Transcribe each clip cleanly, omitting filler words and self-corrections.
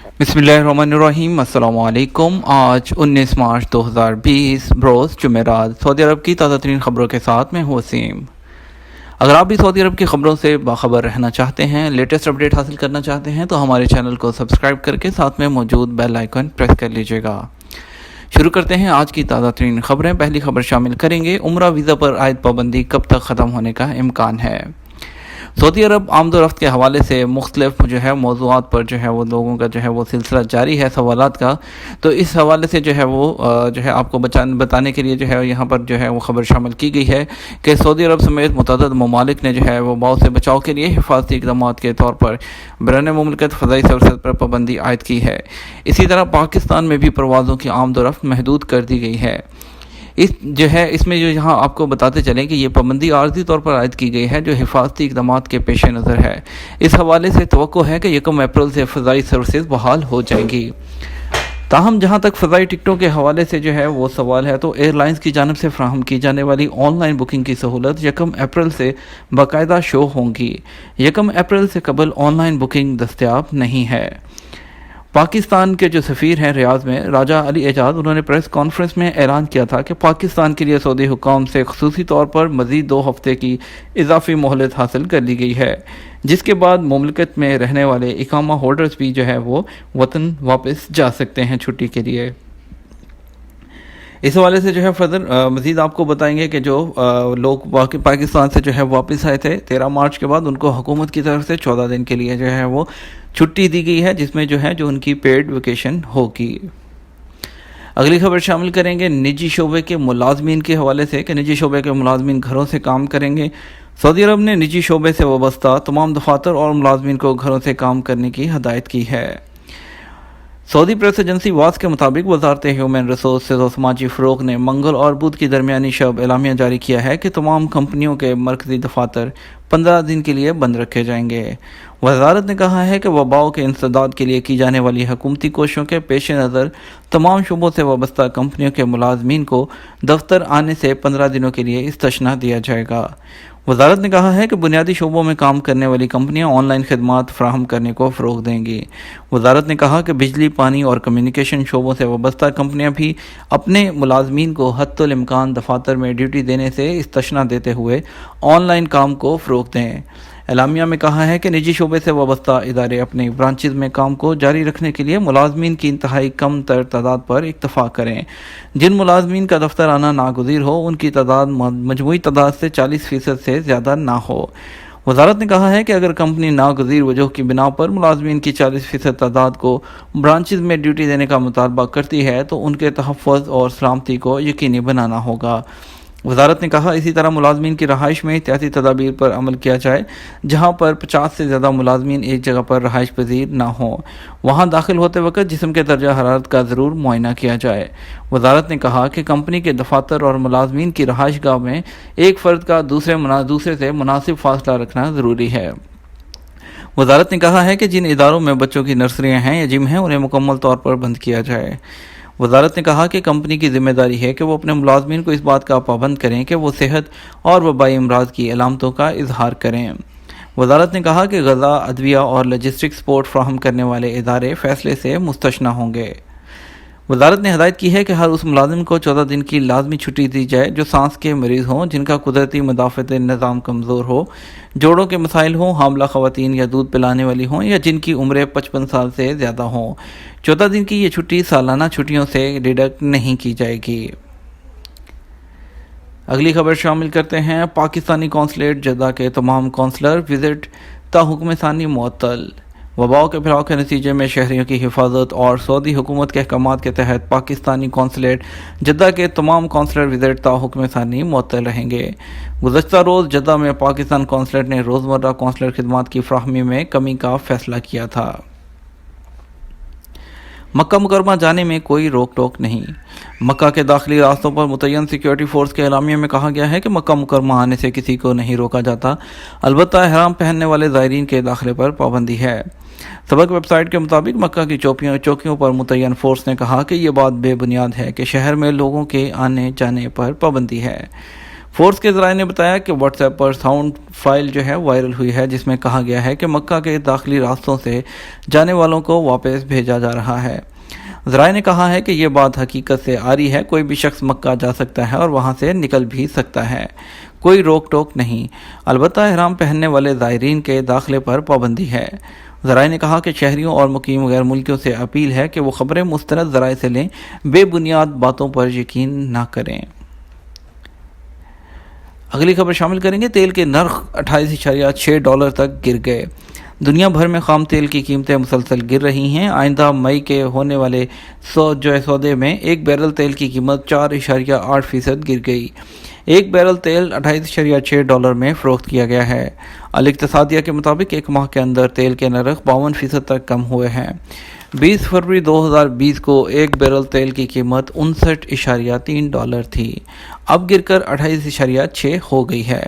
بسم اللہ الرحمن الرحیم۔ السلام علیکم۔ آج 19 مارچ 2020 بروز جمعرات، سعودی عرب کی تازہ ترین خبروں کے ساتھ میں ہوں وسیم۔ اگر آپ بھی سعودی عرب کی خبروں سے باخبر رہنا چاہتے ہیں، لیٹسٹ اپڈیٹ حاصل کرنا چاہتے ہیں تو ہمارے چینل کو سبسکرائب کر کے ساتھ میں موجود بیل آئیکن پریس کر لیجئے گا۔ شروع کرتے ہیں آج کی تازہ ترین خبریں۔ پہلی خبر شامل کریں گے، عمرہ ویزا پر عائد پابندی کب تک ختم ہونے کا امکان ہے۔ سعودی عرب آمد و رفت کے حوالے سے مختلف موضوعات پر وہ لوگوں کا وہ سلسلہ جاری ہے سوالات کا، تو اس حوالے سے آپ کو بتانے کے لیے یہاں پر وہ خبر شامل کی گئی ہے کہ سعودی عرب سمیت متعدد ممالک نے وہ باؤ سے بچاؤ کے لیے حفاظتی اقدامات کے طور پر بیرون مملکت فضائی سروسز پر پابندی عائد کی ہے۔ اسی طرح پاکستان میں بھی پروازوں کی آمد و رفت محدود کر دی گئی ہے۔ اس میں یہاں آپ کو بتاتے چلیں کہ یہ پابندی عارضی طور پر عائد کی گئی ہے جو حفاظتی اقدامات کے پیش نظر ہے۔ اس حوالے سے توقع ہے کہ 1 اپریل سے فضائی سروسز بحال ہو جائیں گی۔ تاہم جہاں تک فضائی ٹکٹوں کے حوالے سے وہ سوال ہے، تو ایئر لائنز کی جانب سے فراہم کی جانے والی آن لائن بکنگ کی سہولت 1 اپریل سے باقاعدہ شو ہوں گی۔ 1 اپریل سے قبل آن لائن بکنگ دستیاب نہیں ہے۔ پاکستان کے جو سفیر ہیں ریاض میں، راجہ علی اعجاز، انہوں نے پریس کانفرنس میں اعلان کیا تھا کہ پاکستان کے لیے سعودی حکام سے خصوصی طور پر مزید 2 ہفتے کی اضافی مہلت حاصل کر لی گئی ہے، جس کے بعد مملکت میں رہنے والے اقامہ ہولڈرز بھی وہ وطن واپس جا سکتے ہیں چھٹی کے لیے۔ اس حوالے سے فردر مزید آپ کو بتائیں گے کہ جو لوگ پاکستان سے واپس آئے تھے 13 مارچ کے بعد، ان کو حکومت کی طرف سے 14 دن کے لیے وہ چھٹی دی گئی ہے، جس میں جو ان کی پیڈ ویکیشن ہوگی۔ اگلی خبر شامل کریں گے نجی شعبے کے ملازمین کے حوالے سے کہ نجی شعبے کے ملازمین گھروں سے کام کریں گے۔ سعودی عرب نے نجی شعبے سے وابستہ تمام دفاتر اور ملازمین کو گھروں سے کام کرنے کی ہدایت کی ہے۔ سعودی پریس ایجنسی واس کے مطابق وزارت ہیومن ریسورسز اور سماجی فروغ نے منگل اور بدھ کی درمیانی شب اعلامیہ جاری کیا ہے کہ تمام کمپنیوں کے مرکزی دفاتر 15 دن کے لیے بند رکھے جائیں گے۔ وزارت نے کہا ہے کہ وباؤ کے انسداد کے لیے کی جانے والی حکومتی کوششوں کے پیش نظر تمام شعبوں سے وابستہ کمپنیوں کے ملازمین کو دفتر آنے سے 15 دنوں کے لیے استثناء دیا جائے گا۔ وزارت نے کہا ہے کہ بنیادی شعبوں میں کام کرنے والی کمپنیاں آن لائن خدمات فراہم کرنے کو فروغ دیں گی۔ وزارت نے کہا کہ بجلی، پانی اور کمیونیکیشن شعبوں سے وابستہ کمپنیاں بھی اپنے ملازمین کو حتی الامکان دفاتر میں ڈیوٹی دینے سے استثناء دیتے ہوئے آن لائن کام کو فروغ دیں۔ اعلامیہ میں کہا ہے کہ نجی شعبے سے وابستہ ادارے اپنے برانچز میں کام کو جاری رکھنے کے لیے ملازمین کی انتہائی کم تر تعداد پر اکتفا کریں۔ جن ملازمین کا دفتر آنا ناگزیر ہو، ان کی تعداد مجموعی تعداد سے 40% سے زیادہ نہ ہو۔ وزارت نے کہا ہے کہ اگر کمپنی ناگزیر وجوہ کی بنا پر ملازمین کی 40% تعداد کو برانچز میں ڈیوٹی دینے کا مطالبہ کرتی ہے تو ان کے تحفظ اور سلامتی کو یقینی بنانا ہوگا۔ وزارت نے کہا اسی طرح ملازمین کی رہائش میں احتیاطی تدابیر پر عمل کیا جائے۔ جہاں پر 50 سے زیادہ ملازمین ایک جگہ پر رہائش پذیر نہ ہوں، وہاں داخل ہوتے وقت جسم کے درجہ حرارت کا ضرور معائنہ کیا جائے۔ وزارت نے کہا کہ کمپنی کے دفاتر اور ملازمین کی رہائش گاہ میں ایک فرد کا دوسرے سے مناسب فاصلہ رکھنا ضروری ہے۔ وزارت نے کہا ہے کہ جن اداروں میں بچوں کی نرسریاں ہیں یا جم ہیں، انہیں مکمل طور پر بند کیا جائے۔ وزارت نے کہا کہ کمپنی کی ذمہ داری ہے کہ وہ اپنے ملازمین کو اس بات کا پابند کریں کہ وہ صحت اور وبائی امراض کی علامتوں کا اظہار کریں۔ وزارت نے کہا کہ غذا، ادویہ اور لاجسٹک سپورٹ فراہم کرنے والے ادارے فیصلے سے مستثنیٰ ہوں گے۔ وزارت نے ہدایت کی ہے کہ ہر اس ملازم کو 14 دن کی لازمی چھٹی دی جائے جو سانس کے مریض ہوں، جن کا قدرتی مدافعت نظام کمزور ہو، جوڑوں کے مسائل ہوں، حاملہ خواتین یا دودھ پلانے والی ہوں، یا جن کی عمریں 55 سال سے زیادہ ہوں۔ 14 دن کی یہ چھٹی سالانہ چھٹیوں سے ڈیڈکٹ نہیں کی جائے گی۔ اگلی خبر شامل کرتے ہیں، پاکستانی قونصلیٹ جدہ کے تمام قونصلر وزٹ تا حکم ثانی معطل۔ وباؤ کے پھیلاؤ کے نتیجے میں شہریوں کی حفاظت اور سعودی حکومت کے احکامات کے تحت پاکستانی قونصلیٹ جدہ کے تمام قونصلر وزٹ تا حکم ثانی معطل رہیں گے۔ گزشتہ روز جدہ میں پاکستان قونصلیٹ نے روزمرہ قونصلر خدمات کی فراہمی میں کمی کا فیصلہ کیا تھا۔ مکہ مکرمہ جانے میں کوئی روک ٹوک نہیں۔ مکہ کے داخلی راستوں پر متعین سیکیورٹی فورس کے اعلامیہ میں کہا گیا ہے کہ مکہ مکرمہ آنے سے کسی کو نہیں روکا جاتا، البتہ احرام پہننے والے زائرین کے داخلے پر پابندی ہے۔ سبق ویب سائٹ کے مطابق مکہ کی چوکیوں پر متعین فورس نے کہا کہ یہ بات بے بنیاد ہے کہ شہر میں لوگوں کے آنے جانے پر پابندی ہے۔ فورس کے ذرائع نے بتایا کہ واٹس ایپ پر ساؤنڈ فائل جو ہے وائرل ہوئی ہے، جس میں کہا گیا ہے کہ مکہ کے داخلی راستوں سے جانے والوں کو واپس بھیجا جا رہا ہے۔ ذرائع نے کہا ہے کہ یہ بات حقیقت سے عاری ہے، کوئی بھی شخص مکہ جا سکتا ہے اور وہاں سے نکل بھی سکتا ہے، کوئی روک ٹوک نہیں، البتہ احرام پہننے والے زائرین کے داخلے پر پابندی ہے۔ ذرائع نے کہا کہ شہریوں اور مقیم غیر ملکیوں سے اپیل ہے کہ وہ خبریں مستند ذرائع سے لیں، بے بنیاد باتوں پر یقین نہ کریں۔ اگلی خبر شامل کریں گے، تیل کے نرخ $28.6 تک گر گئے۔ دنیا بھر میں خام تیل کی قیمتیں مسلسل گر رہی ہیں۔ آئندہ مئی کے ہونے والے سودے میں ایک بیرل تیل کی قیمت 4.8% گر گئی۔ ایک بیرل تیل $28.6 میں فروخت کیا گیا ہے۔ الاقتصادیہ کے مطابق ایک ماہ کے اندر تیل کے نرخ 52% تک کم ہوئے ہیں۔ 20 فروری 2020 کو ایک بیرل تیل کی قیمت $59.3 تھی، اب گر کر 28.6 ہو گئی ہے۔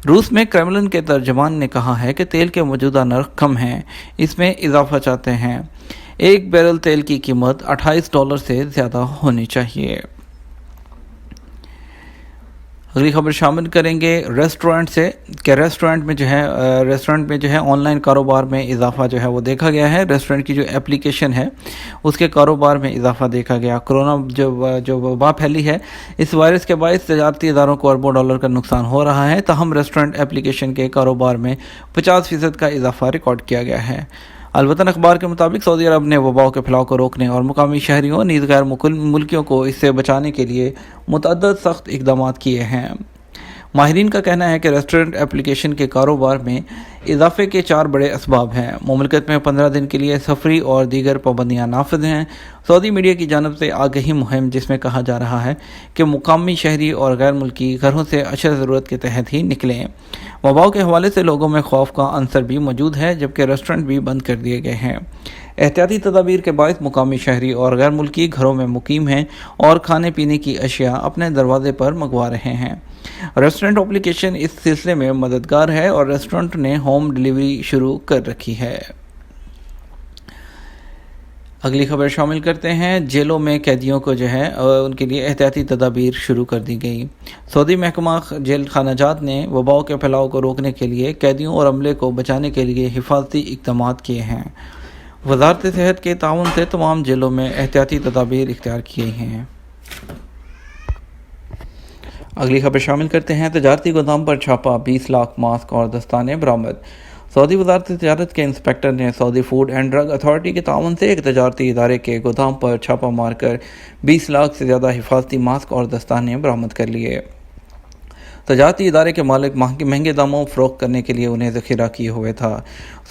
روس میں کریملن کے ترجمان نے کہا ہے کہ تیل کے موجودہ نرخ کم ہیں، اس میں اضافہ چاہتے ہیں۔ ایک بیرل تیل کی قیمت $28 سے زیادہ ہونی چاہیے۔ اگلی خبر شامل کریں گے ریسٹورنٹ سے کہ ریسٹورنٹ میں جو ہے آن لائن کاروبار میں اضافہ جو ہے وہ دیکھا گیا ہے۔ ریسٹورنٹ کی جو اپلیکیشن ہے اس کے کاروبار میں اضافہ دیکھا گیا۔ کورونا جو وبا پھیلی ہے، اس وائرس کے باعث تجارتی اداروں کو اربوں ڈالر کا نقصان ہو رہا ہے، تاہم ریسٹورنٹ اپلیکیشن کے کاروبار میں 50% کا اضافہ ریکارڈ کیا گیا ہے۔ الوطن اخبار کے مطابق سعودی عرب نے وبا کے پھیلاؤ کو روکنے اور مقامی شہریوں نیز غیر ملکیوں کو اس سے بچانے کے لیے متعدد سخت اقدامات کیے ہیں۔ ماہرین کا کہنا ہے کہ ریسٹورنٹ اپلیکیشن کے کاروبار میں اضافے کے 4 بڑے اسباب ہیں۔ مملکت میں 15 دن کے لیے سفری اور دیگر پابندیاں نافذ ہیں۔ سعودی میڈیا کی جانب سے آگہی مہم، جس میں کہا جا رہا ہے کہ مقامی شہری اور غیر ملکی گھروں سے اشد ضرورت کے تحت ہی نکلیں۔ وبا کے حوالے سے لوگوں میں خوف کا عنصر بھی موجود ہے، جبکہ ریسٹورنٹ بھی بند کر دیے گئے ہیں۔ احتیاطی تدابیر کے باعث مقامی شہری اور غیر ملکی گھروں میں مقیم ہیں اور کھانے پینے کی اشیاء اپنے دروازے پر منگوا رہے ہیں۔ ریسٹورنٹ اپلیکیشن اس سلسلے میں مددگار ہے اور ریسٹورنٹ نے ہوم ڈیلیوری شروع کر رکھی ہے۔ اگلی خبر شامل کرتے ہیں، جیلوں میں قیدیوں کو جو ہے ان کے لیے احتیاطی تدابیر شروع کر دی گئی۔ سعودی محکمہ جیل خانہ جات نے وبا کے پھیلاؤ کو روکنے کے لیے قیدیوں اور عملے کو بچانے کے لیے حفاظتی اقدامات کیے ہیں۔ وزارت صحت کے تعاون سے تمام جیلوں میں احتیاطی تدابیر اختیار کی گئی ہیں۔ اگلی خبر شامل کرتے ہیں، تجارتی گودام پر چھاپا، 20 لاکھ ماسک اور دستانے برآمد۔ سعودی وزارت تجارت کے انسپکٹر نے سعودی فوڈ اینڈ ڈرگ اتھارٹی کے تعاون سے ایک تجارتی ادارے کے گودام پر چھاپا مار کر 20 لاکھ سے زیادہ حفاظتی ماسک اور دستانے برآمد کر لیے۔ تجارتی ادارے کے مالک مہنگے داموں فروخت کرنے کے لیے انہیں ذخیرہ کیے ہوئے تھا۔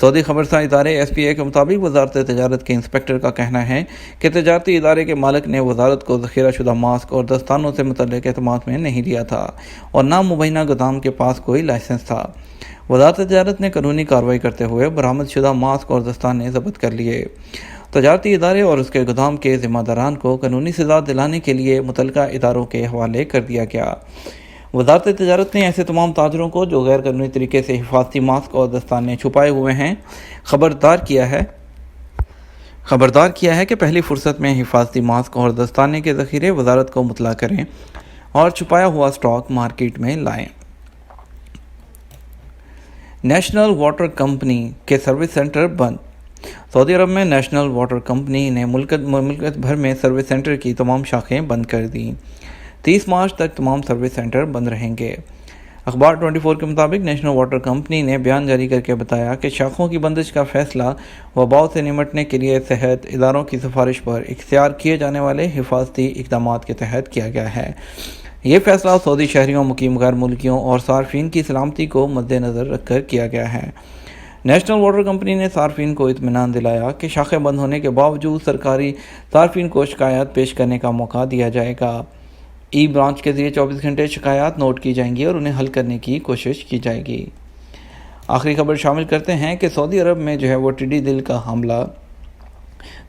سعودی خبرساں ادارے SPA کے مطابق وزارت تجارت کے انسپکٹر کا کہنا ہے کہ تجارتی ادارے کے مالک نے وزارت کو ذخیرہ شدہ ماسک اور دستانوں سے متعلق اعتماد میں نہیں لیا تھا اور نہ مبینہ گودام کے پاس کوئی لائسنس تھا۔ وزارت تجارت نے قانونی کارروائی کرتے ہوئے برآمد شدہ ماسک اور دستانے ضبط کر لیے۔ تجارتی ادارے اور اس کے گودام کے ذمہ داران کو قانونی سزا دلانے کے لیے متعلقہ اداروں کے حوالے کر دیا گیا۔ وزارت تجارت نے ایسے تمام تاجروں کو جو غیر قانونی طریقے سے حفاظتی ماسک اور دستانے چھپائے ہوئے ہیں خبردار کیا ہے کہ پہلی فرصت میں حفاظتی ماسک اور دستانے کے ذخیرے وزارت کو مطلع کریں اور چھپایا ہوا سٹاک مارکیٹ میں لائیں۔ نیشنل واٹر کمپنی کے سروس سینٹر بند۔ سعودی عرب میں نیشنل واٹر کمپنی نے ملک بھر میں سروس سینٹر کی تمام شاخیں بند کر دیں۔ 30 مارچ تک تمام سروس سینٹر بند رہیں گے۔ اخبار 24 کے مطابق نیشنل واٹر کمپنی نے بیان جاری کر کے بتایا کہ شاخوں کی بندش کا فیصلہ وبا سے نمٹنے کے لیے صحت اداروں کی سفارش پر اختیار کیے جانے والے حفاظتی اقدامات کے تحت کیا گیا ہے۔ یہ فیصلہ سعودی شہریوں، مقیم غیر ملکیوں اور صارفین کی سلامتی کو مد نظر رکھ کر کیا گیا ہے۔ نیشنل واٹر کمپنی نے صارفین کو اطمینان دلایا کہ شاخیں بند ہونے کے باوجود سرکاری صارفین کو شکایات پیش کرنے کا موقع دیا جائے گا۔ ای برانچ کے ذریعے 24 گھنٹے شکایات نوٹ کی جائیں گی اور انہیں حل کرنے کی کوشش کی جائے گی۔ آخری خبر شامل کرتے ہیں کہ سعودی عرب میں جو ہے وہ ٹڈی دل کا حملہ،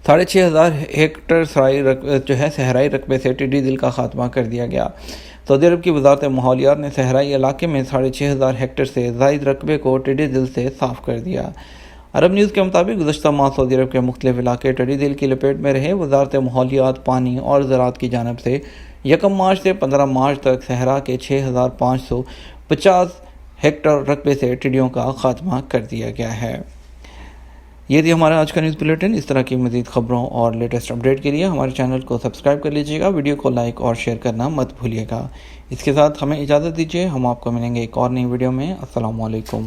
6,500 ہیکٹر صحرائی رقبے سے ٹڈی دل کا خاتمہ کر دیا گیا۔ سعودی عرب کی وزارت ماحولیات نے صحرائی علاقے میں 6,500 ہیکٹر سے زائد رقبے کو ٹڈی دل سے صاف کر دیا۔ عرب نیوز کے مطابق گزشتہ ماہ سعودی عرب کے مختلف علاقے ٹڈی دل کی لپیٹ میں رہے۔ وزارت ماحولیات، پانی اور زراعت کی جانب سے 1 مارچ سے 15 مارچ تک صحرا کے 6550 ہیکٹر رقبے سے ٹڈیوں کا خاتمہ کر دیا گیا ہے۔ یہ تھی ہمارا آج کا نیوز بلیٹن۔ اس طرح کی مزید خبروں اور لیٹسٹ اپڈیٹ کے لیے ہمارے چینل کو سبسکرائب کر لیجیے گا، ویڈیو کو لائک اور شیئر کرنا مت بھولیے گا۔ اس کے ساتھ ہمیں اجازت دیجیے، ہم آپ کو ملیں گے ایک اور نئی ویڈیو میں۔ السلام علیکم۔